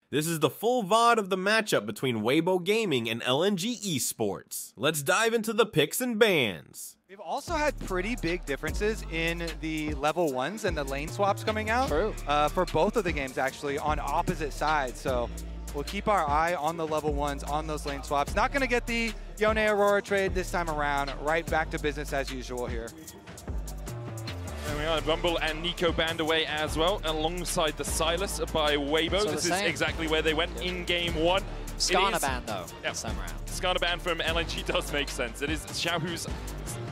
This is the full VOD of the matchup between Weibo Gaming and LNG Esports. Let's dive into the picks and bans. We've also had pretty big differences in the level 1s and the lane swaps coming out. True. For both of the games, actually, on opposite sides. So we'll keep our eye on the level 1s, on those lane swaps. Not going to get the Yone Aurora trade this time around. Right back to business as usual here. There we are, Rumble and Nico banned away as well, alongside the Silas by Weibo. So this is exactly where they went in game 1. Skarner ban though, this time around. Skarner ban from LNG does make sense. It is Xiaohu's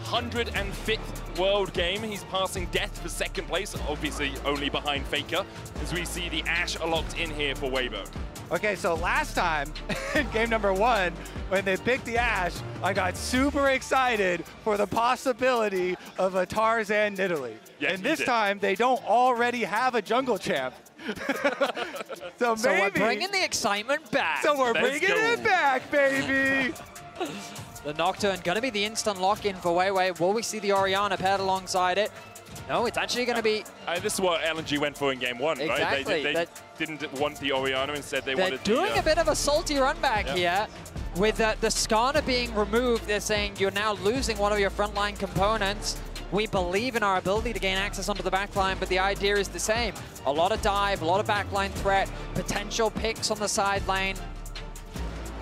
105th world game. He's passing Death for second place, obviously only behind Faker, as we see the Ashe locked in here for Weibo. Okay, so last time, in game number 1, when they picked the Ashe, I got super excited for the possibility of a Tarzan Nidalee. Yes, and this time, they don't already have a jungle champ. So we're bringing the excitement back. So we're bringing it back, baby. The Nocturne gonna be the instant lock-in for Weiwei. Will we see the Orianna paired alongside it? No, it's actually going to be... this is what LNG went for in game 1, exactly. right? They didn't want the Orianna, instead they wanted the... They're doing a bit of a salty run back here. With the Skarner being removed, they're saying you're now losing one of your frontline components. We believe in our ability to gain access onto the backline, but the idea is the same. A lot of dive, a lot of backline threat, potential picks on the side lane.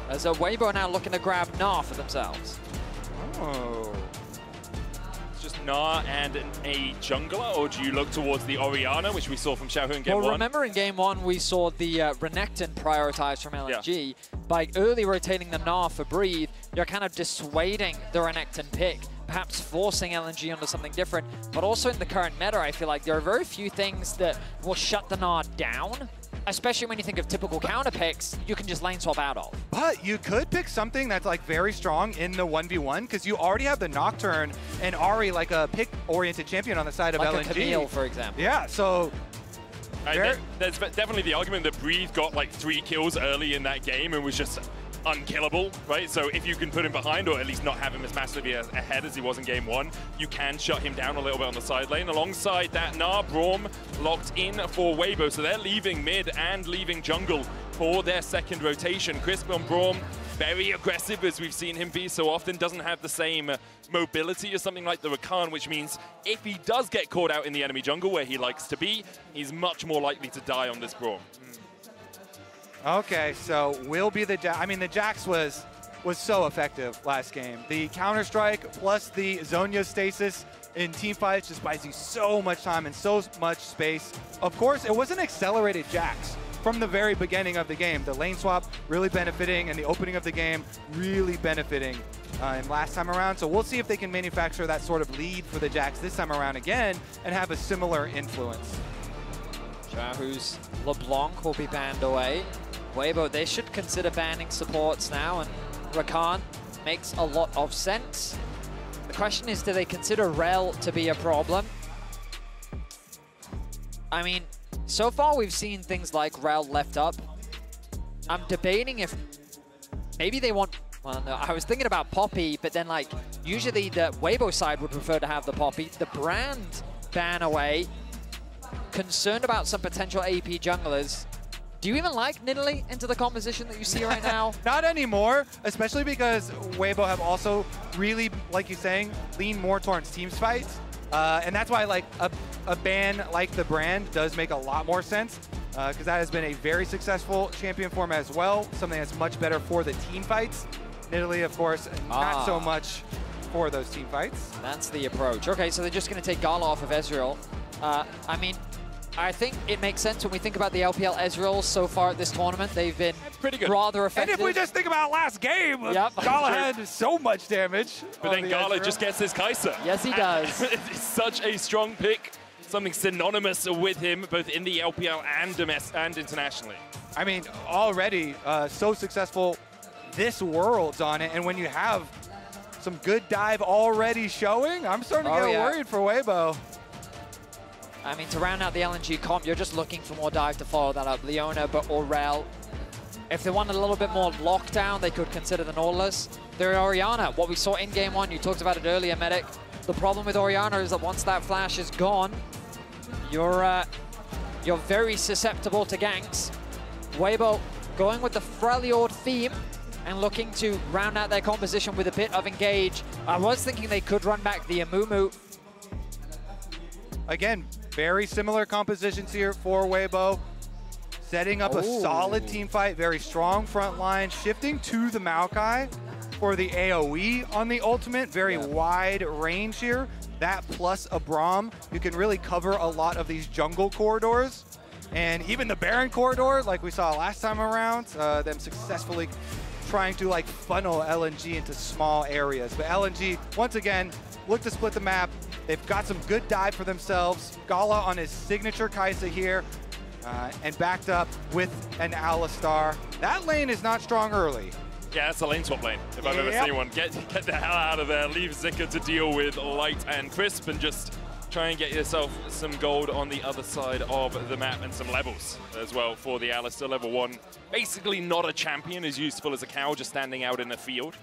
As Weibo now looking to grab Gnar for themselves. Oh. Just Gnar and a jungler, or do you look towards the Orianna, which we saw from Xiaohu in game 1? Well, remember in game 1, we saw the Renekton prioritized from LNG. Yeah. By early rotating the Gnar for Breathe, you're kind of dissuading the Renekton pick, perhaps forcing LNG onto something different. But also in the current meta, I feel like there are very few things that will shut the Gnar down. Especially when you think of typical counter picks, you can just lane swap out of. But you could pick something that's like very strong in the 1v1 because you already have the Nocturne and Ahri like a pick-oriented champion on the side of LNG. Like a Camille, for example. Yeah, so... There's definitely the argument that Breathe got like 3 kills early in that game and was just unkillable, right? So if you can put him behind, or at least not have him as massively ahead as he was in game 1, you can shut him down a little bit on the side lane. Alongside that, Gnar, Braum locked in for Weibo, so they're leaving mid and leaving jungle for their second rotation. Crisp on Braum, very aggressive as we've seen him be so often, doesn't have the same mobility as something like the Rakan, which means if he does get caught out in the enemy jungle where he likes to be, he's much more likely to die on this Braum. Okay, so will be the Jax. I mean, the Jax was so effective last game. The Counter-Strike plus the Zhonya stasis in team fights just buys you so much time and so much space. Of course, it was an accelerated Jax from the very beginning of the game. The lane swap really benefiting, and the opening of the game really benefiting in last time around. So we'll see if they can manufacture that sort of lead for the Jax this time around again and have a similar influence. Xiaohu's LeBlanc will be banned away. Weibo, they should consider banning supports now, and Rakan makes a lot of sense. The question is, do they consider Rell to be a problem? I mean, so far we've seen things like Rell left up. I'm debating if maybe they want, well, no, I was thinking about Poppy, but then like, usually the Weibo side would prefer to have the Poppy. The Brand ban away. Concerned about some potential AP junglers. Do you even like Nidalee into the composition that you see right now? Not anymore, especially because Weibo have also really, like you're saying, lean more towards teams fights. And that's why like a ban like the Brand does make a lot more sense, because that has been a very successful champion form as well, something that's much better for the team fights. Nidalee, of course, not so much for those team fights. That's the approach. Okay, so they're just going to take Gala off of Ezreal. I mean, I think it makes sense when we think about the LPL Ezreals so far at this tournament. They've been pretty good, rather effective. And if we just think about last game, Gala had so much damage. But then Gala just gets his Kai'Sa. Yes, he does. It's such a strong pick. Something synonymous with him, both in the LPL and internationally. I mean, already so successful this Worlds on it. And when you have some good dive already showing, I'm starting to get worried for Weibo. I mean, to round out the LNG comp, you're just looking for more dive to follow that up. Leona, but Aurel. If they want a little bit more lockdown, they could consider the Nautilus. They're Orianna, what we saw in game 1, you talked about it earlier, Medic. The problem with Orianna is that once that flash is gone, you're very susceptible to ganks. Weibo going with the Freljord theme and looking to round out their composition with a bit of engage. I was thinking they could run back the Amumu. Again, very similar compositions here for Weibo. Setting up a solid team fight, very strong front line, shifting to the Maokai for the AoE on the ultimate. Very wide range here. That plus a Braum, you can really cover a lot of these jungle corridors. And even the Baron corridor, like we saw last time around, them successfully trying to like funnel LNG into small areas. But LNG, once again, look to split the map. They've got some good dive for themselves. Gala on his signature Kai'Sa here, and backed up with an Alistar. That lane is not strong early. Yeah, that's a lane swap lane, if I've ever seen one. Get the hell out of there. Leave Zika to deal with Light and Crisp and just try and get yourself some gold on the other side of the map and some levels as well for the Alistar. Level 1, basically not a champion, as useful as a cow just standing out in a field.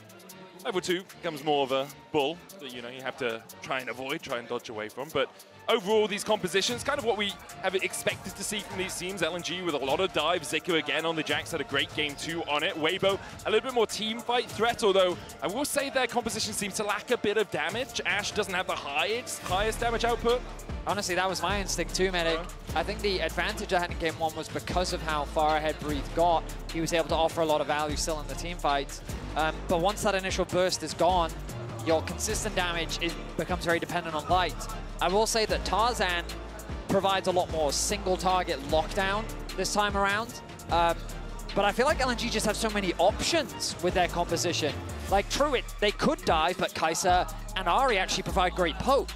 Level 2 becomes more of a bull that, you know, you have to try and avoid, try and dodge away from. But overall, these compositions, kind of what we have expected to see from these teams. LNG with a lot of dive. Zico again on the Jax had a great game 2 on it. Weibo, a little bit more team fight threat, although I will say their composition seems to lack a bit of damage. Ash doesn't have the highest damage output. Honestly, that was my instinct too, Medic. I think the advantage I had in game 1 was because of how far ahead Breathe got. He was able to offer a lot of value still in the team fights. But once that initial burst is gone, your consistent damage becomes very dependent on Light. I will say that Tarzan provides a lot more single target lockdown this time around. But I feel like LNG just have so many options with their composition. Like, true, they could dive, but Kai'Sa and Ahri actually provide great poke.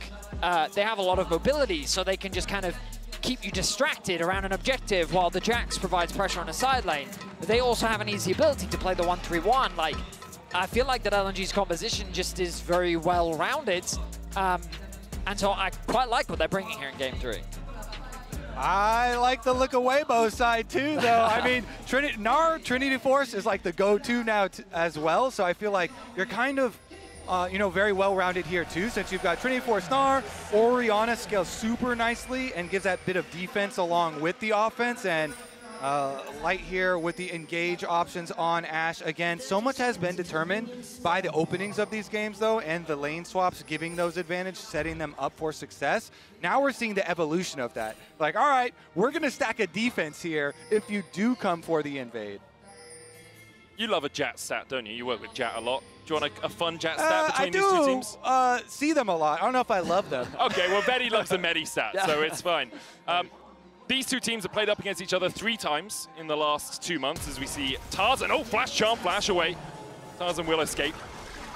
They have a lot of mobility, so they can just kind of keep you distracted around an objective while the Jax provides pressure on the side lane. They also have an easy ability to play the 1-3-1. Like, I feel like that LNG's composition just is very well-rounded. And so I quite like what they're bringing here in game 3. I like the look of Weibo's side too, though. I mean, Trinity Force is like the go-to now as well. So I feel like you're kind of, you know, very well-rounded here too, since you've got Trinity Force Gnar. Orianna scales super nicely and gives that bit of defense along with the offense. And Light here with the engage options on Ashe. Again, so much has been determined by the openings of these games, though, and the lane swaps giving those advantage, setting them up for success. Now we're seeing the evolution of that. Like, all right, we're going to stack a defense here if you do come for the invade. You love a Jat stat, don't you? You work with Jat a lot. Do you want a fun Jat stat between these two teams? I do see them a lot. I don't know if I love them. Okay, well, Betty loves a Medi stat, so it's fine. These two teams have played up against each other 3 times in the last 2 months, as we see Tarzan, flash charm, flash away. Tarzan will escape.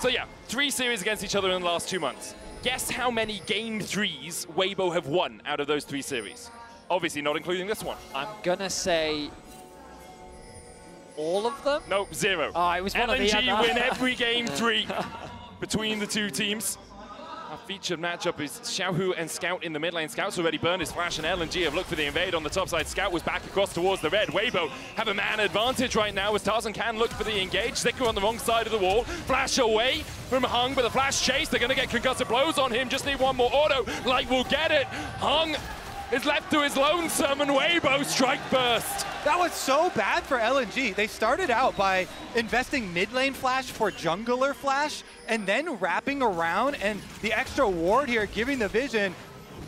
So yeah, 3 series against each other in the last 2 months. Guess how many game 3s Weibo have won out of those 3 series? Obviously not including this one. I'm gonna say all of them? Nope, 0. Oh, it was one LNG of the win every game 3 between the 2 teams. Our featured matchup is Xiaohu and Scout in the mid lane. Scout's already burned his flash, and LNG have looked for the invade on the top side. Scout was back across towards the red. Weibo have a man advantage right now as Tarzan can look for the engage. Zika on the wrong side of the wall. Flash away from Hung, but the flash chase. They're going to get concussive blows on him. Just need one more auto. Light will get it. Hung is left to his lonesome, and Weibo strike burst. That was so bad for LNG. They started out by investing mid lane flash for jungler flash, and then wrapping around, and the extra ward here giving the vision.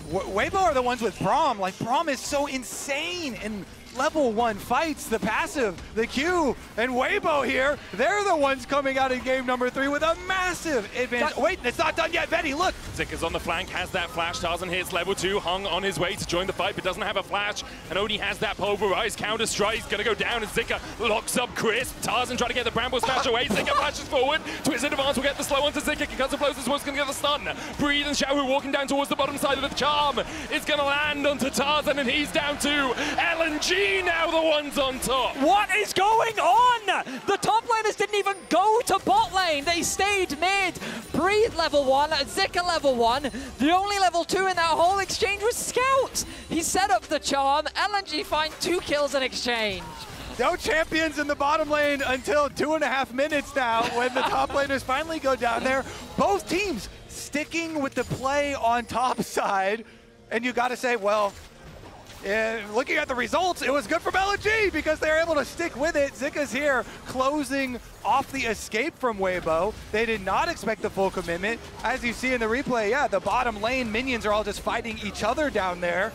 Weibo are the ones with Braum. Like, Braum is so insane in level 1 fights, the passive, the Q, and Weibo here, they're the ones coming out in game number 3 with a massive advantage. Wait, it's not done yet, Betty, look! Zika's on the flank, has that flash. Tarzan hits level 2, Hung on his way to join the fight, but doesn't have a flash, and only has that pulverized counter strike. He's gonna go down, and Zika locks up Crisp. Tarzan trying to get the Bramble smash away. Zika flashes forward. Twisted Advance will get the slow onto Zika. Concussive blows is what's gonna get the stun. Breathe and Xiaohu walking down towards the bottom side of the charm. It's gonna land onto Tarzan, and he's down too. LNG now the ones on top. What is going on? The top laners didn't even go to bot lane. They stayed mid. Breathe level 1, Zika level 1. The only level 2 in that whole exchange was Scout. He set up the charm. LNG find 2 kills in exchange. No champions in the bottom lane until 2.5 minutes now when the top laners finally go down there. Both teams sticking with the play on top side. And you got to say, well, looking at the results, it was good from LNG because they're able to stick with it. Zika's here closing off the escape from Weibo. They did not expect the full commitment. As you see in the replay, yeah, the bottom lane minions are all just fighting each other down there.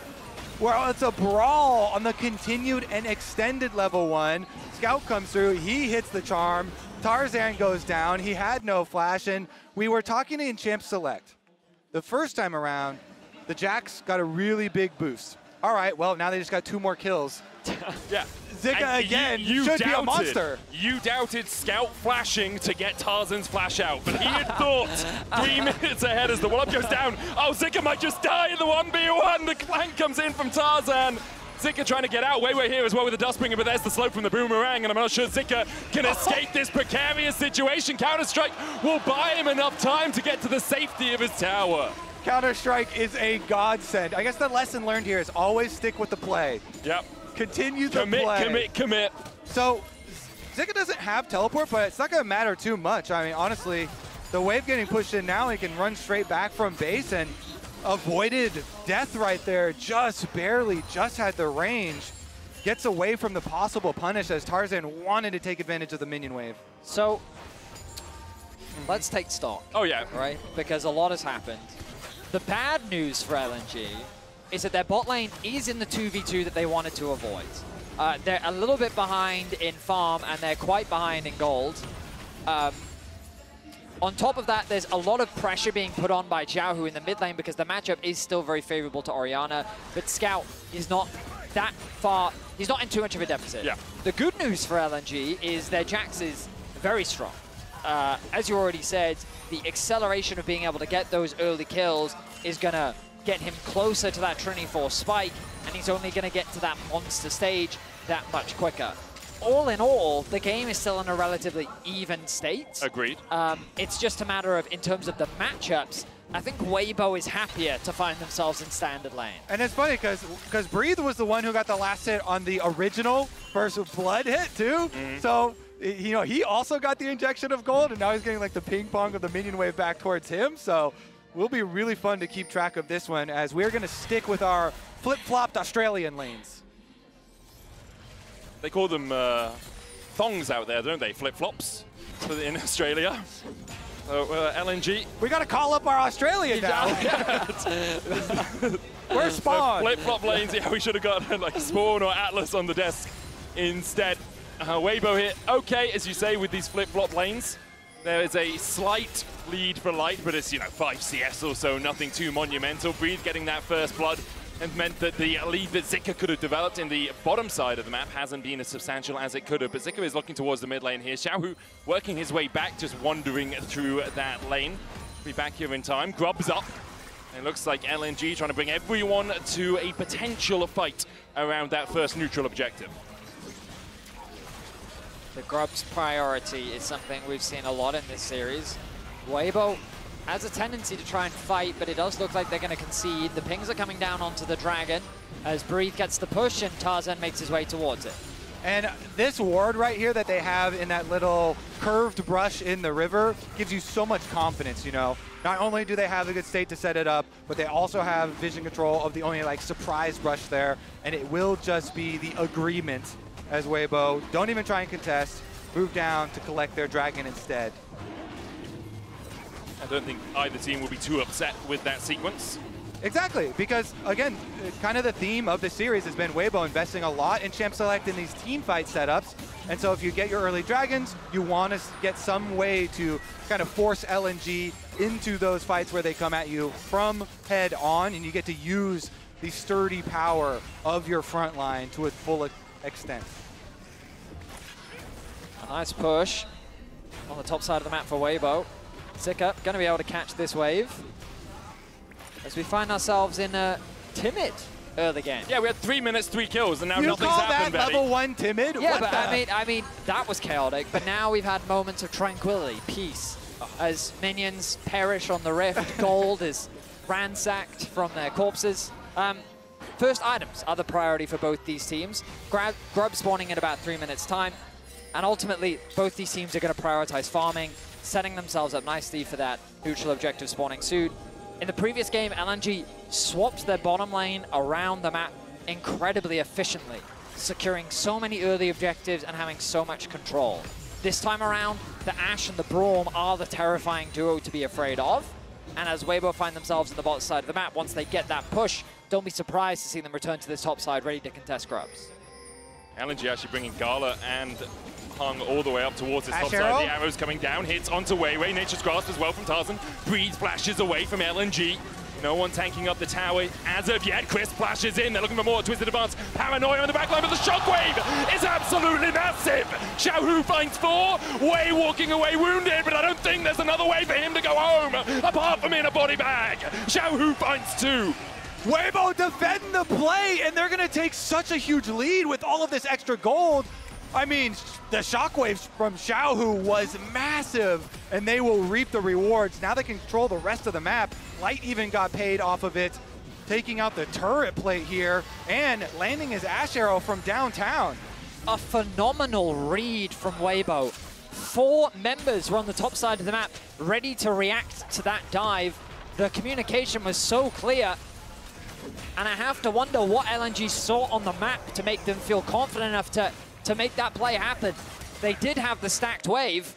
Well, it's a brawl on the continued and extended level 1. Scout comes through, he hits the charm. Tarzan goes down, he had no flash, and we were talking in Champ Select. The first time around, the Jax got a really big boost. All right, well, now they just got 2 more kills. Yeah. Zika, And again, should be a monster. You doubted Scout flashing to get Tarzan's flash out, but he had thought 3 minutes ahead as the wall goes down. Oh, Zika might just die in the 1v1. The clank comes in from Tarzan. Zika trying to get out. Weibo here as well with the Dustbringer, but there's the slope from the Boomerang, and I'm not sure Zika can escape this precarious situation. Counter-Strike will buy him enough time to get to the safety of his tower. Counter-Strike is a godsend. I guess the lesson learned here is always stick with the play. Yep. Continue the play. Commit. So, Zika doesn't have teleport, but it's not going to matter too much. I mean, honestly, the wave getting pushed in now, he can run straight back from base and avoided death right there. Just barely, just had the range. Gets away from the possible punish as Tarzan wanted to take advantage of the minion wave. So, let's take stock. Oh, yeah. Right? Because a lot has happened. The bad news for LNG is that their bot lane is in the 2v2 that they wanted to avoid. They're a little bit behind in farm, and they're quite behind in gold. On top of that, there's a lot of pressure being put on by Xiaohu in the mid lane because the matchup is still very favorable to Orianna, but Scout is not that far, he's not in too much of a deficit. Yeah. The good news for LNG is their Jax is very strong. As you already said, the acceleration of being able to get those early kills is going to get him closer to that Trinity Force spike, and he's only going to get to that monster stage that much quicker. All in all, the game is still in a relatively even state. Agreed. It's just a matter of, in terms of the matchups, I think Weibo is happier to find themselves in standard lane. And it's funny because Breathe was the one who got the last hit on the original first blood hit too. So, you know, he also got the injection of gold, and now he's getting like the ping pong of the minion wave back towards him. So, will be really fun to keep track of this one as we're going to stick with our flip-flopped Australian lanes. They call them thongs out there, don't they? Flip-flops in Australia. LNG. We got to call up our Australian now. Where's Spawn? Flip-flop lanes. Yeah, we should have got like Spawn or Atlas on the desk instead. Weibo here. Okay, as you say, with these flip-flop lanes, there is a slight lead for Light, but it's, 5 CS or so, nothing too monumental. Breathe getting that first blood and meant that the lead that Zika could have developed in the bottom side of the map hasn't been as substantial as it could have. But Zika is looking towards the mid lane here. Xiaohu working his way back, just wandering through that lane. Be back here in time. Grub's up. It looks like LNG trying to bring everyone to a potential fight around that first neutral objective. The Grub's priority is something we've seen a lot in this series. Weibo has a tendency to try and fight, but it does look like they're going to concede. The pings are coming down onto the Dragon as Breathe gets the push and Tarzan makes his way towards it. And this ward right here that they have in that little curved brush in the river gives you so much confidence, Not only do they have a good state to set it up, but they also have vision control of the only surprise brush there, and it will just be the agreement as Weibo don't even try and contest, move down to collect their Dragon instead. I don't think either team will be too upset with that sequence. Exactly, because again, kind of the theme of the series has been Weibo investing a lot in Champ Select in these team fight setups. And so if you get your early Dragons, you want to get some way to kind of force LNG into those fights where they come at you from head on, and you get to use the sturdy power of your front line to its full extent. A nice push on the top side of the map for Weibo. Zika going to be able to catch this wave as we find ourselves in a timid early game. Yeah, we had 3 minutes, 3 kills, and now you nothing's call happened, that level 1 timid? Yeah, what but the? I mean, that was chaotic. But now we've had moments of tranquility, peace, as minions perish on the rift. Gold is ransacked from their corpses. First items are the priority for both these teams. Grub spawning in about 3 minutes' time. And ultimately, both these teams are going to prioritize farming, setting themselves up nicely for that neutral objective spawning soon. In the previous game, LNG swapped their bottom lane around the map incredibly efficiently, securing so many early objectives and having so much control. This time around, the Ashe and the Braum are the terrifying duo to be afraid of. And as Weibo find themselves on the bottom side of the map, once they get that push, don't be surprised to see them return to this top side ready to contest Grubs. LNG actually bringing Gala and Hung all the way up towards this top Arrow. side. The arrow's coming down, hits onto Weiwei. Nature's Grasp as well from Tarzan. Breeze flashes away from LNG. No one tanking up the tower as of yet. Chris flashes in. They're looking for more Twisted Advance. Paranoia on the backline, but the shockwave is absolutely massive. Xiaohu finds 4. Wei walking away wounded, but I don't think there's another way for him to go home apart from in a body bag. Xiaohu finds 2. Weibo defending the play, and they're going to take such a huge lead with all of this extra gold. I mean, the shockwaves from Xiaohu was massive, and they will reap the rewards. Now they can control the rest of the map. Light even got paid off of it, taking out the turret plate here and landing his Ashe Arrow from downtown. A phenomenal read from Weibo. 4 members were on the top side of the map, ready to react to that dive. The communication was so clear, and I have to wonder what LNG saw on the map to make them feel confident enough to make that play happen. They did have the stacked wave.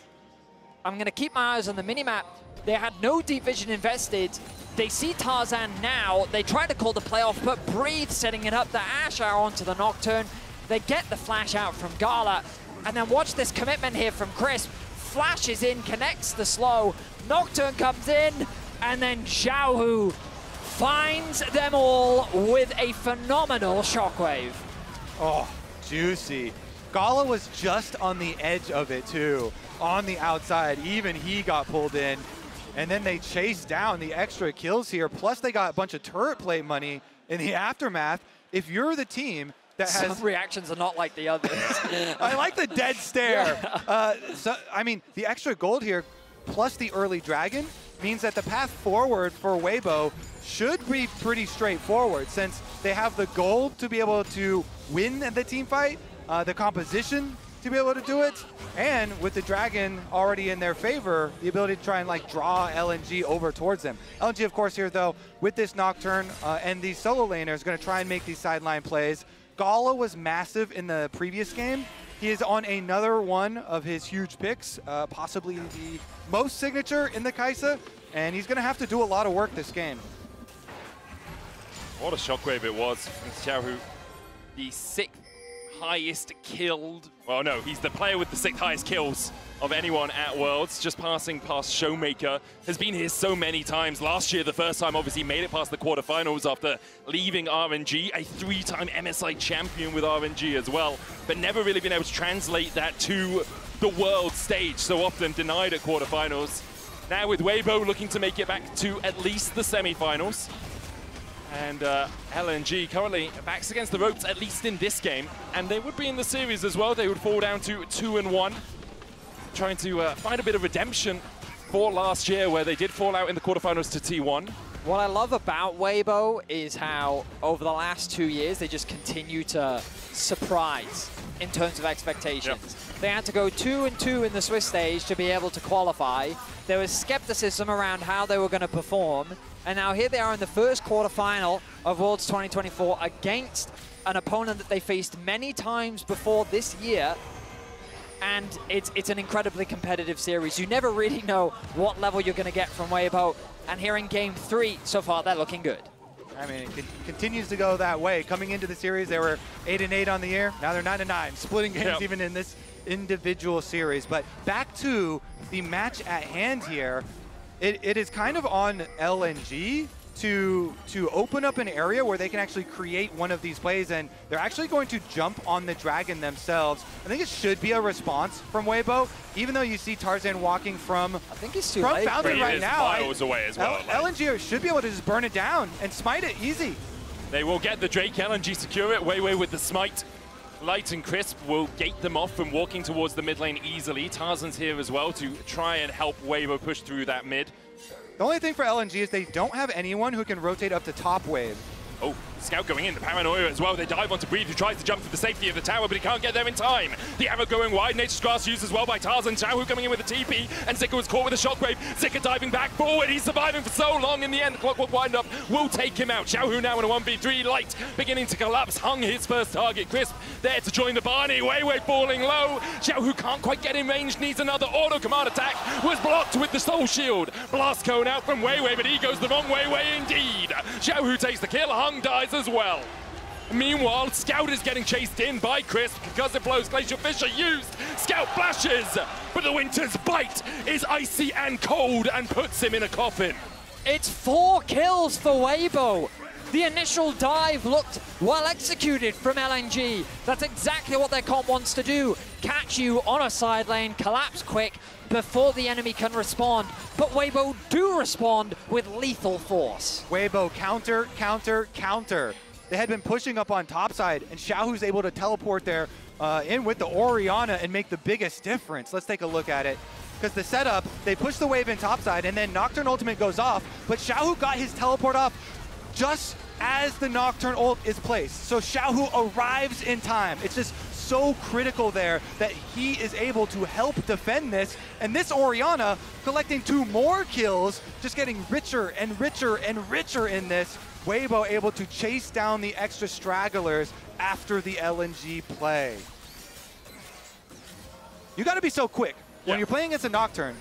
I'm going to keep my eyes on the minimap. They had no deep vision invested. They see Tarzan now. They try to call the playoff, but Breathe setting it up. The Ashe Arrow onto the Nocturne. They get the flash out from Gala. And then watch this commitment here from Crisp. Flashes in, connects the slow. Nocturne comes in, and then Xiaohu finds them all with a phenomenal shockwave. Oh, juicy. Gala was just on the edge of it too, on the outside. Even he got pulled in. And then they chased down the extra kills here. Plus they got a bunch of turret plate money in the aftermath. If you're the team that has... Some reactions are not like the others. I like the dead stare. So, I mean, the extra gold here, plus the early dragon, means that the path forward for Weibo should be pretty straightforward, since they have the gold to be able to win the team fight, the composition to be able to do it, and with the dragon already in their favor, the ability to try and like draw LNG over towards them. LNG, of course, here though, with this Nocturne and these solo laners, going to try and make these sideline plays. Gala was massive in the previous game. He is on another one of his huge picks, possibly the most signature in the Kai'Sa, and he's going to have to do a lot of work this game. What a shockwave it was from Xiaohu. The 6th highest killed, well no, he's the player with the 6th highest kills of anyone at Worlds, just passing past Showmaker. Has been here so many times. Last year, the first time, obviously, made it past the quarterfinals after leaving RNG, a 3-time MSI champion with RNG as well, but never really been able to translate that to the world stage, so often denied at quarterfinals. Now with Weibo looking to make it back to at least the semifinals. And LNG currently backs against the ropes, at least in this game. And they would be in the series as well. They would fall down to 2-1. Trying to find a bit of redemption for last year, where they did fall out in the quarterfinals to T1. What I love about Weibo is how over the last 2 years, they just continue to surprise in terms of expectations. Yep. They had to go 2-2 in the Swiss stage to be able to qualify. There was skepticism around how they were going to perform. And now here they are in the first quarterfinal of Worlds 2024 against an opponent that they faced many times before this year. And it's an incredibly competitive series. You never really know what level you're going to get from Weibo. And here in Game 3, so far, they're looking good. I mean, it continues to go that way. Coming into the series, they were 8-8 on the year. Now they're 9-9, splitting games even in this individual series. But back to the match at hand here. It is kind of on LNG to open up an area where they can actually create one of these plays, and they're actually going to jump on the dragon themselves. I think it should be a response from Weibo, even though you see Tarzan walking from I think he's too late. Fountain right now. Miles away as well. LNG should be able to just burn it down and smite it easy. They will get the Drake. LNG secure it. Weiwei with the smite. Light and Crisp will gate them off from walking towards the mid lane easily. Tarzan's here as well to try and help Weibo push through that mid. The only thing for LNG is they don't have anyone who can rotate up to top wave. Oh, Scout going in, the Paranoia as well. They dive onto Breathe, who tries to jump for the safety of the tower, but he can't get there in time. The arrow going wide, Nature's Grass used as well by Tarzan. Xiaohu coming in with a TP, and Zika was caught with a shockwave. Zika diving back forward, he's surviving for so long. In the end, the clockwork wind-up will take him out. Xiaohu now in a 1v3, Light beginning to collapse. Hung his first target, Crisp there to join the Barney. Weiwei falling low. Xiaohu can't quite get in range, needs another auto command attack. Was blocked with the Soul Shield. Blast cone out from Weiwei, but he goes the wrong way indeed. Xiaohu takes the kill, Hung dies as well. Meanwhile, Scout is getting chased in by Crisp because it blows. Glacial Fissure used. Scout flashes, but the Winter's Bite is icy and cold and puts him in a coffin. It's 4 kills for Weibo. The initial dive looked well executed from LNG. That's exactly what their comp wants to do. Catch you on a side lane, collapse quick before the enemy can respond. But Weibo do respond with lethal force. Weibo counter, counter, counter. They had been pushing up on topside, and Xiaohu's able to teleport there in with the Orianna and make the biggest difference. Let's take a look at it. Because the setup, they push the wave in topside, and then Nocturne Ultimate goes off, but Xiaohu got his teleport off just as the Nocturne ult is placed. So Xiaohu arrives in time. It's just so critical there that he is able to help defend this, and this Orianna collecting 2 more kills, just getting richer and richer and richer in this. Weibo able to chase down the extra stragglers after the LNG play. You got to be so quick when you're playing against a Nocturne.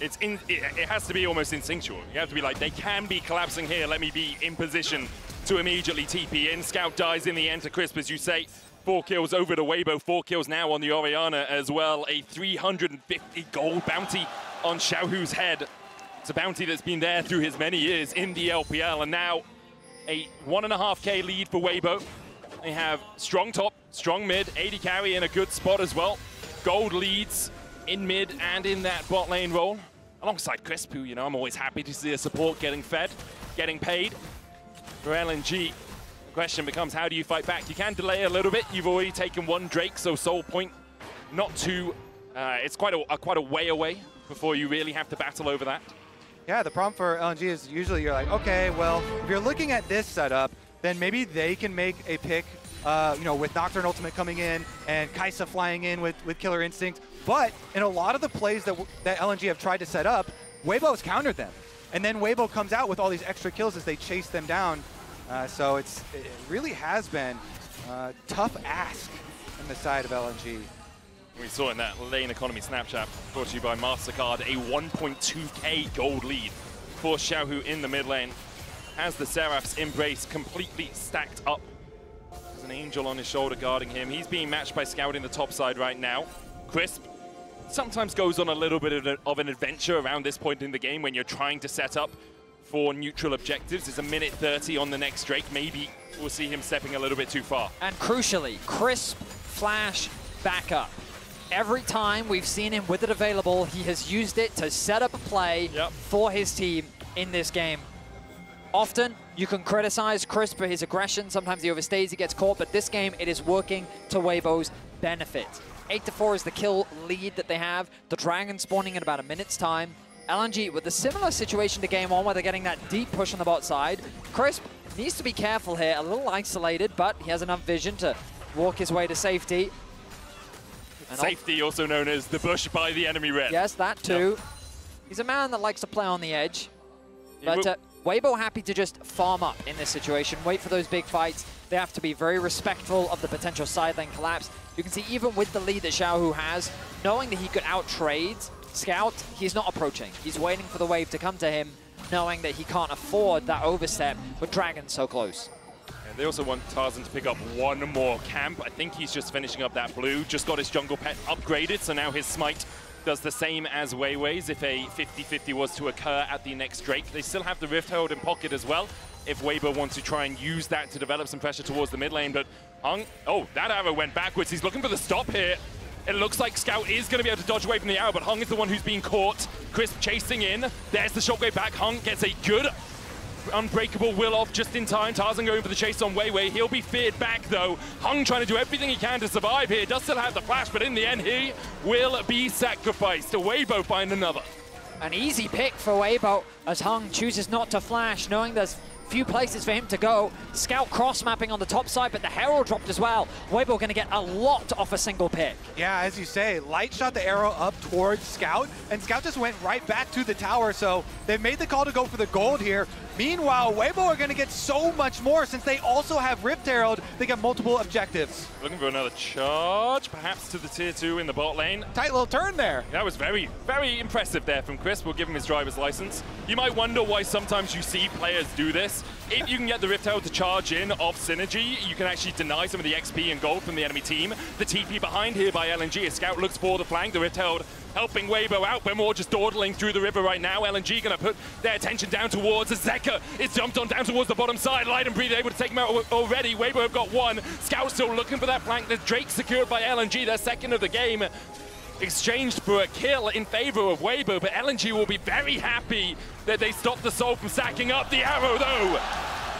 It has to be almost instinctual. You have to be like, they can be collapsing here. Let me be in position to immediately TP in. Scout dies in the end to Crisp, as you say. 4 kills over to Weibo. 4 kills now on the Orianna as well. A 350 gold bounty on Xiaohu's head. It's a bounty that's been there through his many years in the LPL, and now a 1.5k lead for Weibo. They have strong top, strong mid, 80 carry in a good spot as well. Gold leads in mid and in that bot lane role, alongside Crisp, who, you know, I'm always happy to see a support getting fed, getting paid. For LNG, the question becomes, how do you fight back? You can delay a little bit. You've already taken 1 Drake, so Soul Point, not too, it's quite a way away before you really have to battle over that. Yeah, the problem for LNG is usually you're like, okay, well, if you're looking at this setup, then maybe they can make a pick, you know, with Nocturne Ultimate coming in and Kai'Sa flying in with Killer Instinct. But in a lot of the plays that LNG have tried to set up, Weibo's countered them. And then Weibo comes out with all these extra kills as they chase them down. So it really has been a tough ask on the side of LNG. We saw in that lane economy Snapchat brought to you by MasterCard, a 1.2k gold lead for Xiaohu in the mid lane. Has the Seraph's Embrace completely stacked up. There's an angel on his shoulder guarding him. He's being matched by Scout in the top side right now. Crisp sometimes goes on a little bit of an adventure around this point in the game when you're trying to set up for neutral objectives. It's a minute 30 on the next Drake. Maybe we'll see him stepping a little bit too far. And crucially, Crisp flash back up. Every time we've seen him with it available, he has used it to set up a play for his team in this game. Often, you can criticize Crisp for his aggression. Sometimes he overstays, he gets caught, but this game, it is working to Weibo's benefit. 8-4 is the kill lead that they have. The Dragon spawning in about a minute's time. LNG with a similar situation to Game 1 where they're getting that deep push on the bot side. Crisp needs to be careful here, a little isolated, but he has enough vision to walk his way to safety. And safety, also known as the bush by the enemy red. Yes, that too. Yep. He's a man that likes to play on the edge. But Weibo happy to just farm up in this situation, wait for those big fights. They have to be very respectful of the potential side lane collapse. You can see even with the lead that Xiaohu has, knowing that he could out-trade Scout, he's not approaching. He's waiting for the wave to come to him, knowing that he can't afford that overstep with Dragon so close. And they also want Tarzan to pick up 1 more camp. I think he's just finishing up that blue, just got his jungle pet upgraded, so now his smite does the same as Weiwei's if a 50-50 was to occur at the next Drake. They still have the Rift Herald in pocket as well, if Weibo wants to try and use that to develop some pressure towards the mid lane, but Hung, oh, that arrow went backwards. He's looking for the stop here. It looks like Scout is going to be able to dodge away from the arrow, but Hung is the one who's being caught. Crisp chasing in. There's the shockwave back. Hung gets a good unbreakable will off just in time. Tarzan going for the chase on Weiwei. He'll be feared back though. Hung trying to do everything he can to survive here. Does still have the flash, but in the end he will be sacrificed. Weibo find another. An easy pick for Weibo as Hung chooses not to flash, knowing there's few places for him to go. Scout cross-mapping on the top side, but the Herald dropped as well. Weibo going to get a lot off a single pick. Yeah, as you say, Light shot the arrow up towards Scout, and Scout just went right back to the tower, so they've made the call to go for the gold here. Meanwhile, Weibo are going to get so much more since they also have Rift Herald. They get multiple objectives. Looking for another charge, perhaps to the tier 2 in the bot lane. Tight little turn there. That was very, very impressive there from Chris. We'll give him his driver's license. You might wonder why sometimes you see players do this. If you can get the Rift Herald to charge in off Synergy, you can actually deny some of the XP and gold from the enemy team. The TP behind here by LNG as Scout looks for the flank. The Rift Herald helping Weibo out, but more just dawdling through the river right now. LNG going to put their attention down towards Zeka. It's jumped on down towards the bottom side. Light and Breathe able to take him out already. Weibo have got one. Scout still looking for that flank. The Drake secured by LNG, their second of the game. Exchanged for a kill in favor of Weibo, but LNG will be very happy that they stopped the Soul from stacking up. The arrow, though,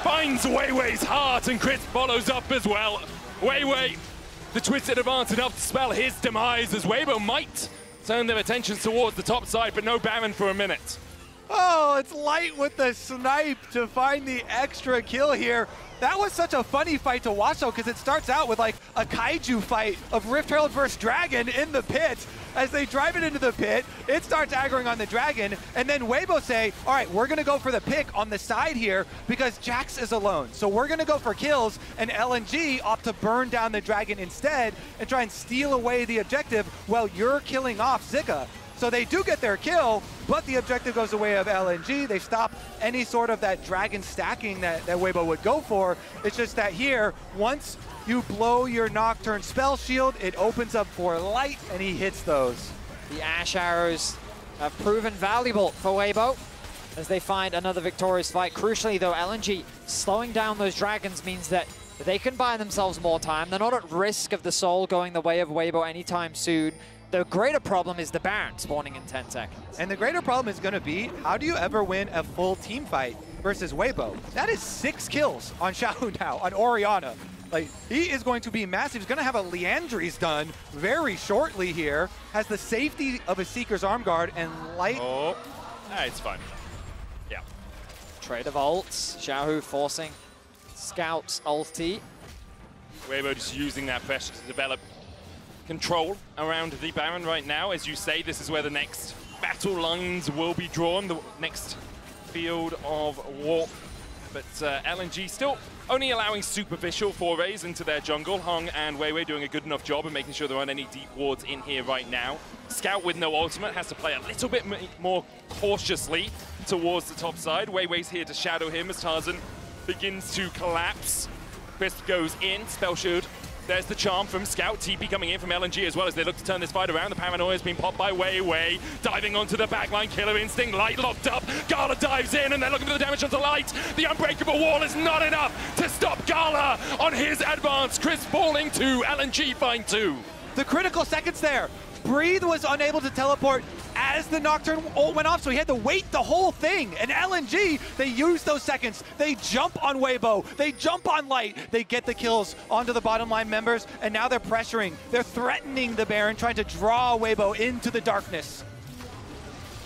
finds Weiwei's heart, and Chris follows up as well. Weiwei, the twisted advance enough to spell his demise as Weibo might turn their attentions towards the top side, but no Baron for a minute. Oh, it's Light with the snipe to find the extra kill here. That was such a funny fight to watch, though, because it starts out with like a kaiju fight of Rift Herald versus Dragon in the pit. As they drive it into the pit, it starts aggroing on the Dragon, and then Weibo say, all right, we're going to go for the pick on the side here because Jax is alone. So we're going to go for kills, and LNG opt to burn down the Dragon instead and try and steal away the objective while you're killing off Zika. So they do get their kill, but the objective goes the way of LNG. They stop any sort of that Dragon stacking that Weibo would go for. It's just that here, once you blow your Nocturne spell shield, it opens up for Light, and he hits those. The Ash Arrows have proven valuable for Weibo as they find another victorious fight. Crucially, though, LNG slowing down those Dragons means that they can buy themselves more time. They're not at risk of the Soul going the way of Weibo anytime soon. The greater problem is the Baron spawning in 10 seconds. And the greater problem is going to be, how do you ever win a full team fight versus Weibo? That is 6 kills on Xiaohu now, on Orianna. Like, he is going to be massive. He's going to have a Liandry's done very shortly here. Has the safety of a Seeker's Arm Guard, and Light... Oh, it's fine. Yeah. Trade of ults. Xiaohu forcing Scout's ulti. Weibo just using that pressure to develop control around the Baron right now. As you say, this is where the next battle lines will be drawn, the next field of war. But LNG still only allowing superficial forays into their jungle. Hung and Weiwei doing a good enough job of making sure there aren't any deep wards in here right now. Scout with no ultimate has to play a little bit more cautiously towards the top side. Weiwei's here to shadow him as Tarzan begins to collapse. Chris goes in, spell shield. There's the charm from Scout. TP coming in from LNG as well as they look to turn this fight around. The paranoia has been popped by Weiwei. Diving onto the backline, Killer Instinct. Light locked up. Gala dives in and they're looking for the damage onto Light. The unbreakable wall is not enough to stop Gala on his advance. Chris falling to LNG find 2. The critical seconds there. Breathe was unable to teleport as the Nocturne ult went off, so he had to wait the whole thing. And LNG, they use those seconds. They jump on Weibo. They jump on Light. They get the kills onto the bottom line members, and now they're pressuring. They're threatening the Baron, trying to draw Weibo into the darkness.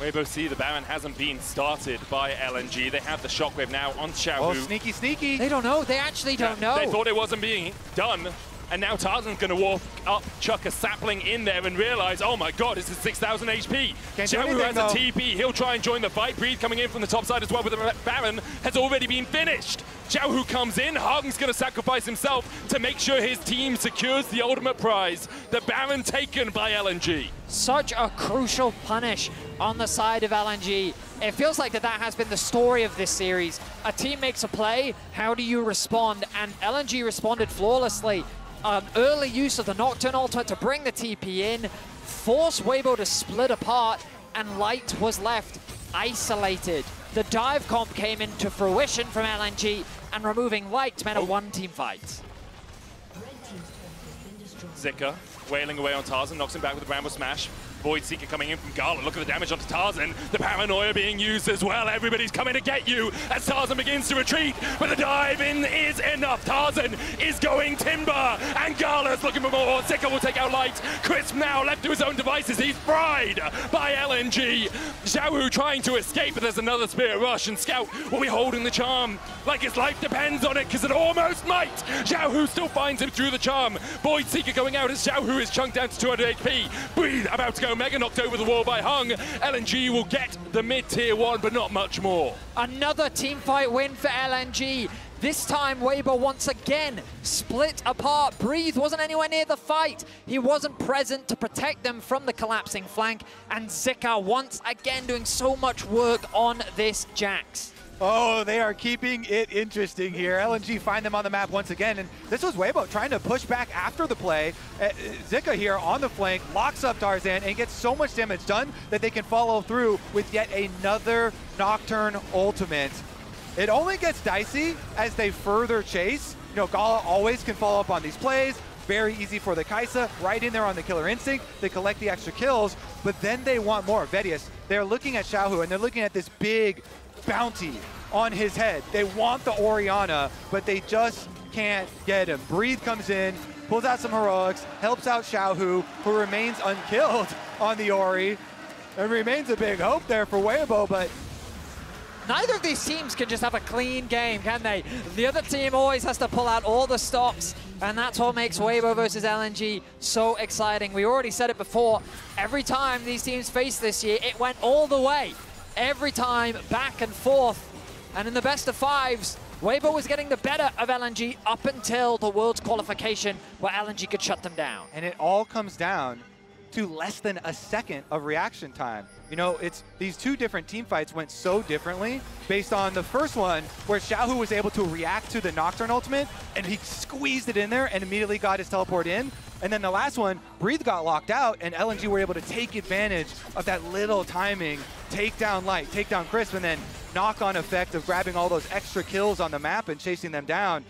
Weibo see the Baron hasn't been started by LNG. They have the shockwave now on Xiaohu. Oh, sneaky, sneaky. They don't know. They actually don't know. They thought it wasn't being done. And now Tarzan's going to walk up, chuck a sapling in there and realize, oh my god, this is 6,000 HP. Xiaohu has a TP. He'll try and join the fight. Breathe coming in from the top side as well, but the Baron has already been finished. Xiaohu comes in. Hagen's going to sacrifice himself to make sure his team secures the ultimate prize. The Baron taken by LNG. Such a crucial punish on the side of LNG. It feels like that has been the story of this series. A team makes a play, how do you respond? And LNG responded flawlessly. An early use of the Nocturne ultimate to bring the TP in, force Weibo to split apart, and Light was left isolated. The dive comp came into fruition from LNG, and removing Light meant a one-team fight. Zika wailing away on Tarzan, knocks him back with a Bramble Smash. Void Seeker coming in from Gala. Look at the damage onto Tarzan. The paranoia being used as well. Everybody's coming to get you as Tarzan begins to retreat, but the dive in is enough. Tarzan is going timber, and Gala's looking for more. Zika will take out Light. Crisp now left to his own devices. He's fried by LNG. Xiaohu trying to escape, but there's another Spirit Rush, and Scout will be holding the charm like his life depends on it, because it almost might. Xiaohu still finds him through the charm. Void Seeker going out as Xiaohu is chunked down to 200 HP. Breathe about to go. Mega knocked over the wall by Hung. LNG will get the mid-tier 1, but not much more. Another team fight win for LNG. This time, Weibo once again split apart. Breathe wasn't anywhere near the fight. He wasn't present to protect them from the collapsing flank. And Zika once again doing so much work on this Jax. Oh, they are keeping it interesting here. LNG find them on the map once again, and this was Weibo trying to push back after the play. Zika here on the flank, locks up Tarzan, and gets so much damage done that they can follow through with yet another Nocturne ultimate. It only gets dicey as they further chase. You know, Gala always can follow up on these plays. Very easy for the Kai'Sa, right in there on the Killer Instinct. They collect the extra kills, but then they want more. Vedius, they're looking at Xiaohu, and they're looking at this big bounty on his head. They want the Orianna, but they just can't get him. Breathe comes in, pulls out some heroics, helps out Xiaohu, who remains unkilled on the Ori. There remains a big hope there for Weibo, but neither of these teams can just have a clean game, can they? The other team always has to pull out all the stops, and that's what makes Weibo versus LNG so exciting. We already said it before. Every time these teams faced this year, it went all the way. Every time, back and forth. And in the best of fives, Weibo was getting the better of LNG up until the Worlds qualification, where LNG could shut them down. And it all comes down to less than a second of reaction time. You know, it's these two different team fights went so differently based on the first one where Xiaohu was able to react to the Nocturne ultimate and he squeezed it in there and immediately got his teleport in. And then the last one, Breathe got locked out and LNG were able to take advantage of that little timing, take down Light, take down Crisp, and then knock-on effect of grabbing all those extra kills on the map and chasing them down.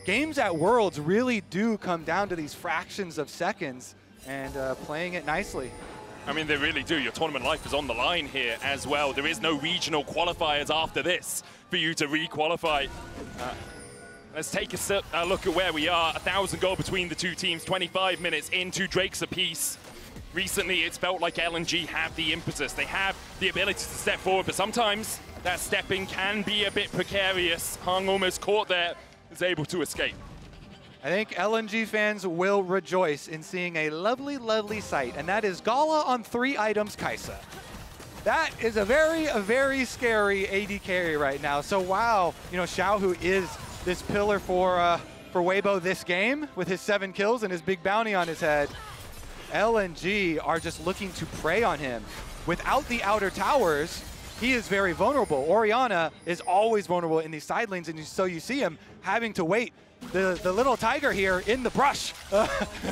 Games at Worlds really do come down to these fractions of seconds and playing it nicely. I mean, they really do. Your tournament life is on the line here as well. There is no regional qualifiers after this for you to re-qualify. Let's take a look at where we are. 1,000 goal between the two teams, 25 minutes into Drakes apiece. Recently, it's felt like LNG have the impetus. They have the ability to step forward, but sometimes that stepping can be a bit precarious. Hung almost caught there, is able to escape. I think LNG fans will rejoice in seeing a lovely, lovely sight, and that is Gala on 3 items Kai'Sa. That is a very scary AD carry right now. So wow, you know, Xiaohu is this pillar for Weibo this game with his 7 kills and his big bounty on his head. LNG are just looking to prey on him. Without the outer towers, he is very vulnerable. Orianna is always vulnerable in these side lanes, and so you see him having to wait. The little tiger here in the brush,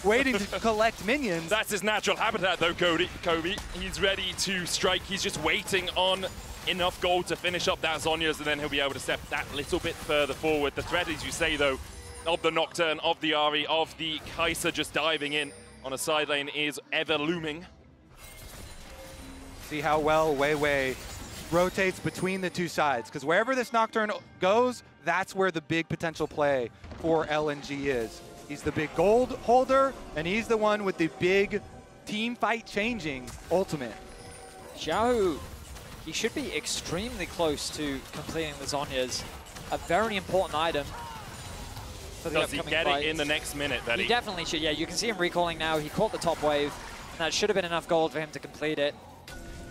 waiting to collect minions. That's his natural habitat though, Kobe. He's ready to strike. He's just waiting on enough gold to finish up that Zhonya's, and then he'll be able to step that little bit further forward. The threat, as you say though, of the Nocturne, of the Ahri, of the Kai'Sa just diving in on a side lane is ever looming. See how well Weiwei rotates between the two sides, because wherever this Nocturne goes, that's where the big potential play for LNG is. He's the big gold holder, and he's the one with the big team fight changing ultimate. Xiaohu, he should be extremely close to completing the Zhonya's. A very important item for the upcoming Does he get fight. it in the next minute? That He definitely should, yeah. You can see him recalling now. He caught the top wave, and that should have been enough gold for him to complete it.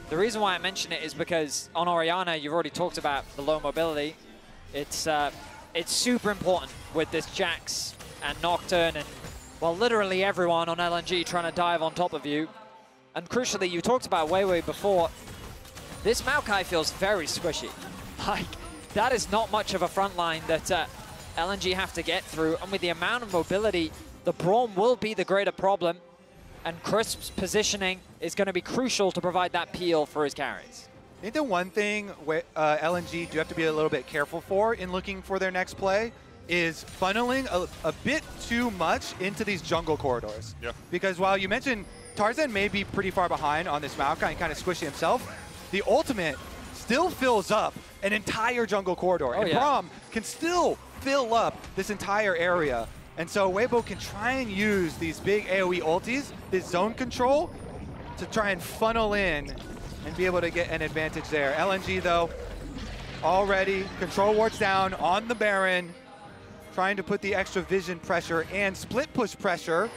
The reason why I mention it is because on Orianna, you've already talked about the low mobility. It's super important with this Jax and Nocturne and, well, literally everyone on LNG trying to dive on top of you. And crucially, you talked about Weiwei before. This Maokai feels very squishy. Like, that is not much of a front line that LNG have to get through. And with the amount of mobility, the Braum will be the greater problem. And Crisp's positioning is going to be crucial to provide that peel for his carries. I think the one thing LNG do have to be a little bit careful for in looking for their next play is funneling a bit too much into these jungle corridors. Yeah. Because while you mentioned Tarzan may be pretty far behind on this Maokai and kind of squishy himself. The ultimate still fills up an entire jungle corridor. And Braum can still fill up this entire area. And so Weibo can try and use these big AoE ultis, this zone control, to try and funnel in and be able to get an advantage there. LNG, though, already control wards down on the Baron, trying to put the extra vision pressure and split push pressure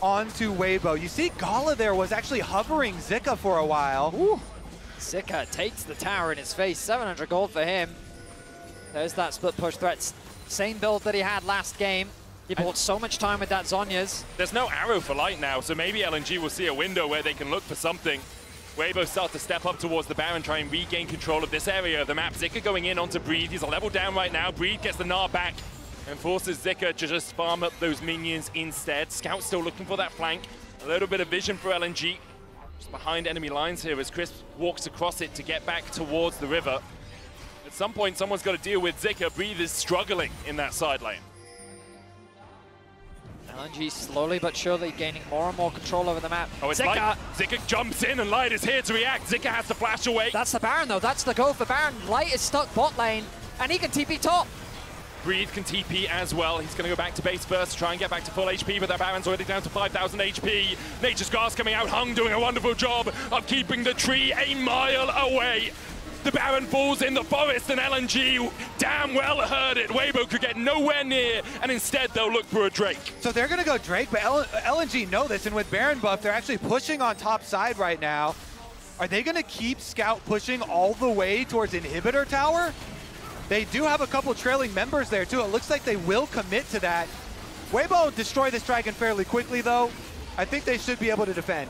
onto Weibo. You see Gala there was actually hovering Zika for a while. Ooh. Zika takes the tower in his face, 700 gold for him. There's that split push threat. Same build that he had last game. He bought so much time with that Zhonya's. There's no arrow for light now, so maybe LNG will see a window where they can look for something. Weibo start to step up towards the Baron, try and regain control of this area of the map. Zika going in onto Breathe. He's a level down right now. Breathe gets the Gnar back and forces Zika to just farm up those minions instead. Scout still looking for that flank. A little bit of vision for LNG. Just behind enemy lines here as Chris walks across it to get back towards the river. At some point, someone's got to deal with Zika. Breathe is struggling in that side lane. LNG slowly but surely gaining more and more control over the map. Oh, it's Zika. Light. Zika jumps in and Light is here to react. Zika has to flash away. That's the Baron though, that's the go for Baron. Light is stuck bot lane and he can TP top. Breathe can TP as well. He's going to go back to base first, try and get back to full HP, but that Baron's already down to 5,000 HP. Nature's Guard's coming out. Hung doing a wonderful job of keeping the tree a mile away. The Baron falls in the forest and LNG damn well heard it. Weibo could get nowhere near, and instead they'll look for a Drake. So they're going to go Drake, but LNG know this, and with Baron buff, they're actually pushing on top side right now. Are they going to keep Scout pushing all the way towards Inhibitor Tower? They do have a couple trailing members there too. It looks like they will commit to that. Weibo destroy this dragon fairly quickly though. I think they should be able to defend.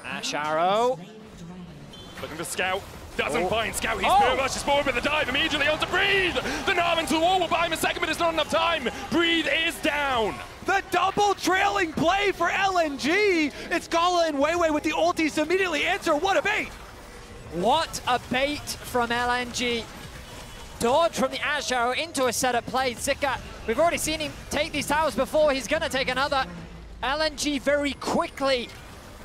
Ash Arrow. Looking for Scout. Doesn't find Scout. He spirit rushes forward with a dive immediately onto Breathe. The Gnar into the wall will buy him a second, but it's not enough time. Breathe is down. The double trailing play for LNG. It's Gala and Weiwei with the ultis to immediately answer. What a bait. What a bait from LNG. Dodge from the Ash Arrow into a setup play. Zika, we've already seen him take these towers before. He's going to take another. LNG very quickly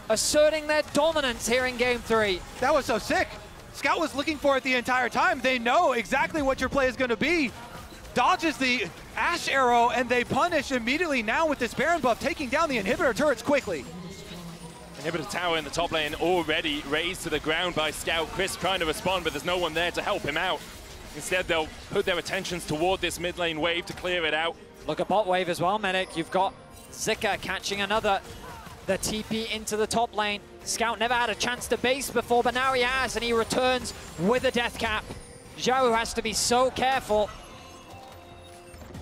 asserting their dominance here in Game 3. That was so sick. Scout was looking for it the entire time. They know exactly what your play is going to be. Dodges the Ash Arrow, and they punish immediately now with this Baron buff, taking down the Inhibitor turrets quickly. Inhibitor Tower in the top lane already raised to the ground by Scout. Chris trying to respond, but there's no one there to help him out. Instead, they'll put their attentions toward this mid lane wave to clear it out. Look at bot wave as well, Medic. You've got Zika catching another. The TP into the top lane. Scout never had a chance to base before, but now he has, and he returns with a death cap. Zhao has to be so careful.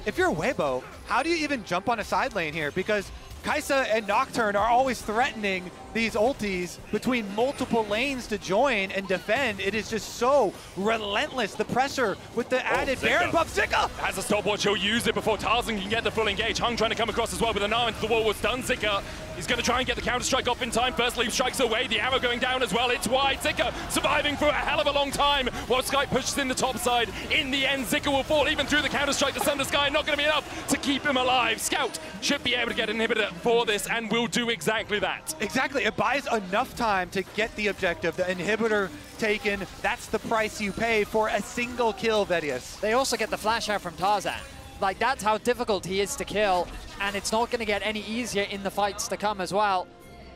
If you're Weibo, how do you even jump on a side lane here? Because Kai'Sa and Nocturne are always threatening these ultis between multiple lanes to join and defend. It is just so relentless, the pressure with the added Baron buff. Zika has a stopwatch, he'll use it before Tarzan can get the full engage. Hung trying to come across as well with a Gnar into the wall was done. Zika, he's going to try and get the counter-strike off in time. First leap strikes away, the arrow going down as well. It's wide. Zika surviving for a hell of a long time while Sky pushes in the top side. In the end, Zika will fall even through the counter-strike. The Sunder Sky not going to be enough to keep him alive. Scout should be able to get an inhibitor for this and will do exactly that. Exactly. It buys enough time to get the objective. The inhibitor taken. That's the price you pay for a single kill, Vedius. They also get the flash out from Tarzan. Like, that's how difficult he is to kill, and it's not going to get any easier in the fights to come as well.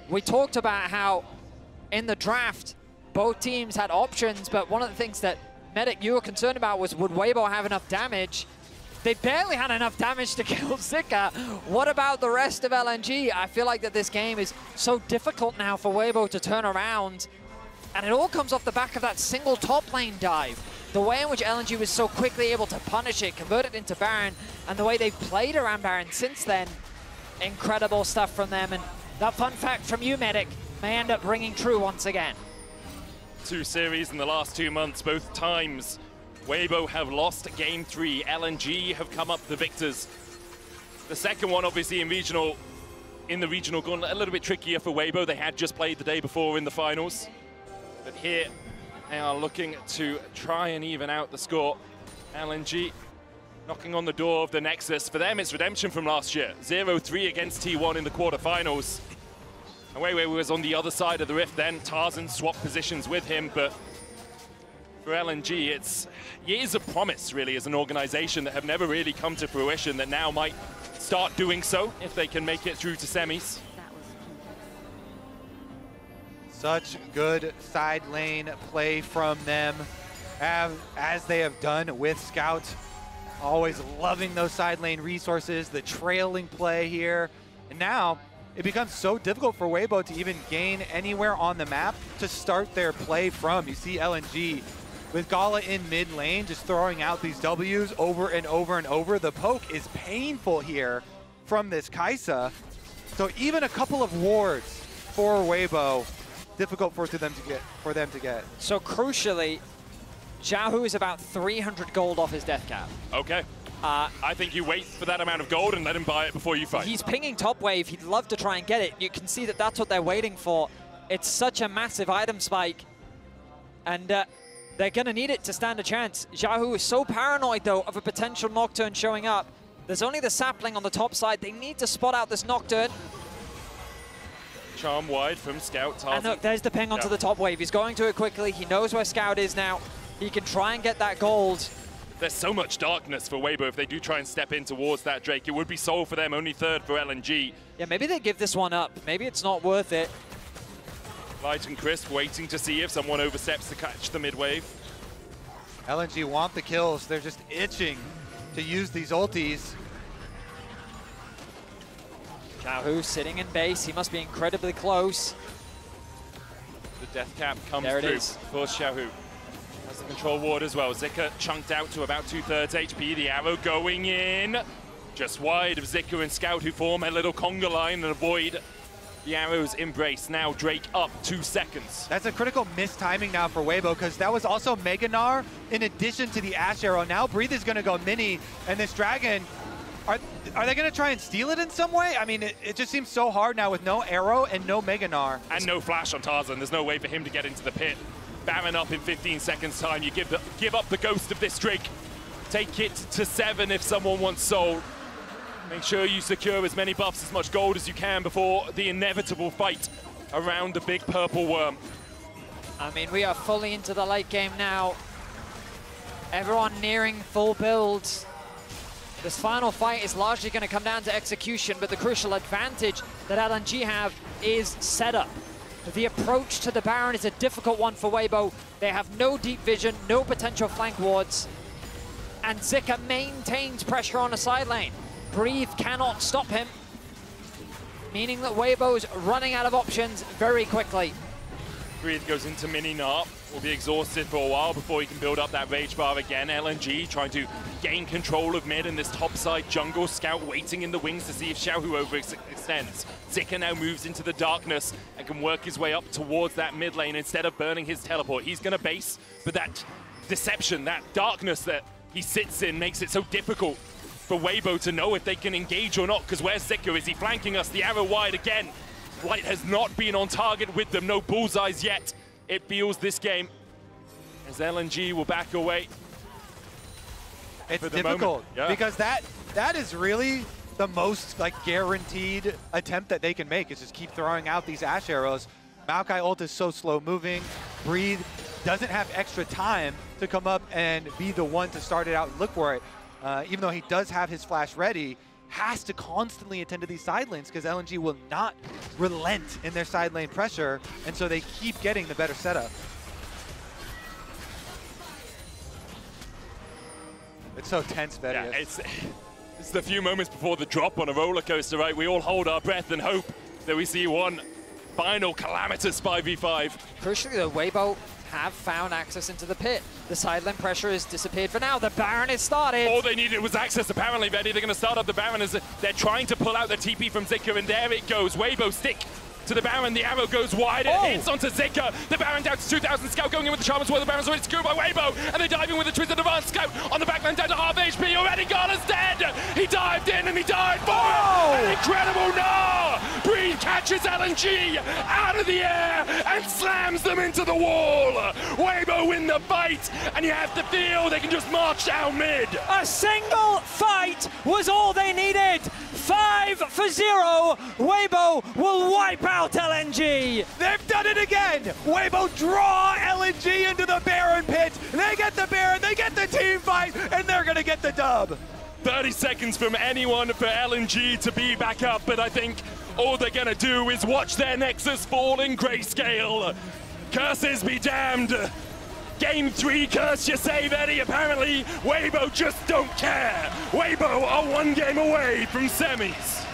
We talked about how in the draft, both teams had options, but one of the things that, Medic, you were concerned about was would Weibo have enough damage? They barely had enough damage to kill Zika. What about the rest of LNG? I feel like that this game is so difficult now for Weibo to turn around. And it all comes off the back of that single top lane dive. The way in which LNG was so quickly able to punish it, convert it into Baron, and the way they've played around Baron since then. Incredible stuff from them. And that fun fact from you, Medic, may end up ringing true once again. 2 series in the last 2 months, both times Weibo have lost Game 3. LNG have come up the victors. The second one, obviously, in the regional, gone a little bit trickier for Weibo. They had just played the day before in the finals. But here, they are looking to try and even out the score. LNG knocking on the door of the Nexus. For them, it's redemption from last year. 0-3 against T1 in the quarterfinals. And Weiwei was on the other side of the rift then. Tarzan swapped positions with him, but for LNG, it's years of promise, really, as an organization that have never really come to fruition that now might start doing so if they can make it through to semis. Such good side lane play from them, as they have done with Scout. Always loving those side lane resources, the trailing play here. And now it becomes so difficult for Weibo to even gain anywhere on the map to start their play from. You see LNG with Gala in mid lane, just throwing out these W's over and over and over. The poke is painful here from this Kai'Sa. So even a couple of wards for Weibo, difficult for them to get. So crucially, Xiaohu is about 300 gold off his death cap. Okay. I think you wait for that amount of gold and let him buy it before you fight. He's pinging top wave. He'd love to try and get it. You can see that that's what they're waiting for. It's such a massive item spike. And they're going to need it to stand a chance. Xiaohu is so paranoid, though, of a potential Nocturne showing up. There's only the sapling on the top side. They need to spot out this Nocturne. Charm wide from Scout. Tarzan. And look, there's the ping onto the top wave. He's going to it quickly. He knows where Scout is now. He can try and get that gold. There's so much darkness for Weibo if they do try and step in towards that Drake. It would be soul for them, only third for LNG. Yeah, maybe they give this one up. Maybe it's not worth it. Light and Crisp waiting to see if someone oversteps to catch the mid wave. LNG want the kills. They're just itching to use these ultis. Xiaohu sitting in base. He must be incredibly close. The death cap comes There it through is. for Xiaohu. Has the control ward as well. Zika chunked out to about 2/3 HP. The arrow going in. Just wide of Zika and Scout, who form a little conga line and avoid the arrow's embrace. Now Drake up 2 seconds. That's a critical mistiming now for Weibo, because that was also Mega Gnar in addition to the Ash Arrow. Now Breathe is going to go mini, and this Dragon, are they going to try and steal it in some way? I mean, it just seems so hard now with no Arrow and no Mega Gnar. And no flash on Tarzan. There's no way for him to get into the pit. Baron up in 15 seconds time. You give up the ghost of this Drake. Take it to 7 if someone wants soul. Make sure you secure as many buffs, as much gold as you can before the inevitable fight around the big purple worm. I mean, we are fully into the late game now. Everyone nearing full builds. This final fight is largely going to come down to execution, but the crucial advantage that LNG have is setup. The approach to the Baron is a difficult one for Weibo. They have no deep vision, no potential flank wards, and Zika maintains pressure on a side lane. Breathe cannot stop him, meaning that Weibo's running out of options very quickly. Breathe goes into mini Narp. Will be exhausted for a while before he can build up that Rage Bar again. LNG trying to gain control of mid in this topside jungle. Scout waiting in the wings to see if Xiaohu overextends. Zika now moves into the darkness and can work his way up towards that mid lane instead of burning his teleport. He's going to base, but that deception, that darkness that he sits in makes it so difficult for Weibo to know if they can engage or not, because where's Zika? Is he flanking us? The arrow wide again. Light has not been on target with them. No bullseyes yet. It feels this game as LNG will back away. It's difficult because that is really the most guaranteed attempt that they can make, is just keep throwing out these Ash Arrows. Maokai ult is so slow moving. Breathe doesn't have extra time to come up and be the one to start it out and look for it. Even though he does have his flash ready, has to constantly attend to these side lanes because LNG will not relent in their side lane pressure, and so they keep getting the better setup. It's so tense, Betty. Yeah, it's the few moments before the drop on a roller coaster, right? We all hold our breath and hope that we see one final calamitous 5v5. Crucially, the Weibo have found access into the pit. The side lane pressure has disappeared for now. The Baron is started. All they needed was access, apparently, Betty. They're going to start up the Baron as they're trying to pull out the TP from Zika, and there it goes. Weibo stick to the Baron. The arrow goes wide. It hits onto Zika. The Baron down to 2,000. Scout going in with the charm as well. The Baron's already secured by Weibo, and they dive in with the Twisted Advance. Scout on the backline down to half HP. Already Gala's dead. He dived in and he died for it. An incredible Gnar. Breathe catches LNG out of the air and slams them into the wall. Weibo win the fight, and you have to feel they can just march down mid. A single fight was all they needed. 5 for 2-0. Weibo will wipe out LNG. They've done it again! Weibo draw LNG into the Baron pit. They get the Baron, they get the team fight, and they're gonna get the dub. 30 seconds from anyone for LNG to be back up, but I think all they're gonna do is watch their Nexus fall in grayscale. Curses be damned. Game 3 curse, you say, Eddie? Apparently, Weibo just don't care. Weibo are one game away from semis.